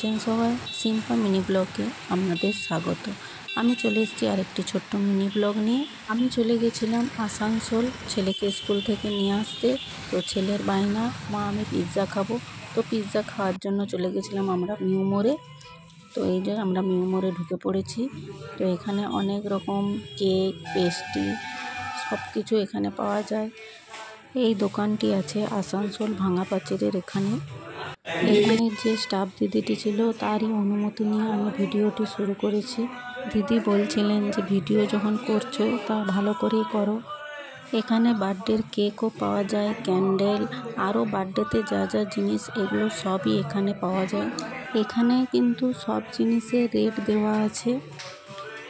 Kitchen সবাই সিম্পা mini ব্লগে আপনাদের স্বাগত। আমি চলে এসেছি আরেকটি ছোট্ট মিনি ব্লগ নিয়ে। আমি চলে গেছিলাম আসানসোল ছেলেকে স্কুল থেকে নিয়ে আসতে। তো ছেলের বায়না, মা আমি পিৎজা খাবো। তো পিৎজা খাওয়ার জন্য চলে গেছিলাম আমরা নিউ মোড়ে। তো এই যে আমরা নিউ মোড়ে ঢুকে পড়েছি। তো এখানে অনেক রকম কেক, পেস্ট্রি সব কিছু এখানে পাওয়া যায়। এই দোকানটি আছে আসানসোল ভাঙা পাঁচিলের এখানে। এখানে যে স্টাফ দিদিটি ছিল তারই অনুমতি নিয়ে আমি ভিডিওটি শুরু করেছি। দিদি বলছিলেন যে ভিডিও যখন করছো তা ভালো করেই করো। এখানে বার্থডের কেকও পাওয়া যায়, ক্যান্ডেল, আরও বার্থডেতে যা যা জিনিস এগুলো সবই এখানে পাওয়া যায়। এখানে কিন্তু সব জিনিসের রেট দেওয়া আছে।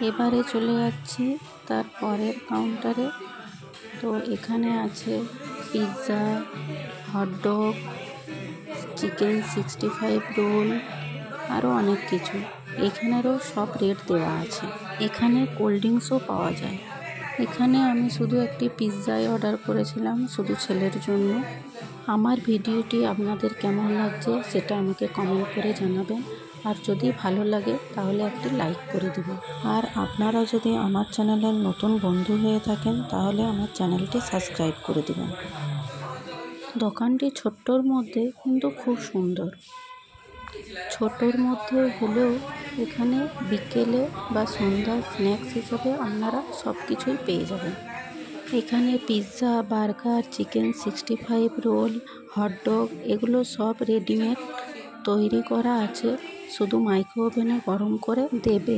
এবারে চলে যাচ্ছি তার পরের কাউন্টারে। তো এখানে আছে পিৎজা, হটডগ, চিকেন 65 রোল, আরও অনেক কিছু। এখানেরও সব রেট দেওয়া আছে। এখানে কোল্ড ড্রিঙ্কসও পাওয়া যায়। এখানে আমি শুধু একটি পিৎজাই অর্ডার করেছিলাম, শুধু ছেলের জন্য। আমার ভিডিওটি আপনাদের কেমন লাগছে সেটা আমাকে কমেন্ট করে জানাবেন। আর যদি ভালো লাগে তাহলে একটি লাইক করে দেবেন। আর আপনারা যদি আমার চ্যানেলের নতুন বন্ধু হয়ে থাকেন তাহলে আমার চ্যানেলটি সাবস্ক্রাইব করে দেবেন। দোকানটি ছোট্টর মধ্যে কিন্তু খুব সুন্দর। ছোটর মধ্যে হলেও এখানে বিকেলে বা সন্ধ্যা স্ন্যাক্স হিসেবে আপনারা সব কিছুই পেয়ে যাবেন। এখানে pizza, burger, chicken 65 roll, hot dog এগুলো সব রেডিমেড তৈরি করা আছে, শুধু মাইক্রো ওভেনে গরম করে দেবে।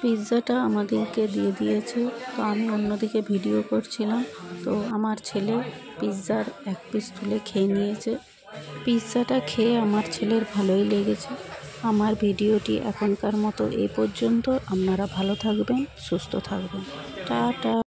পিৎজাটা আমাদেরকে দিয়ে দিয়েছে। তো আমি অন্যদিকে ভিডিও করছিলাম, তো আমার ছেলে পিৎজার এক পিস তুলে খেয়ে নিয়েছে। পিৎজাটা খেয়ে আমার ছেলের ভালোই লেগেছে। আমার ভিডিওটি এখনকার মতো এই পর্যন্ত। আপনারা ভালো থাকবেন, সুস্থ থাকবেন। টাটা।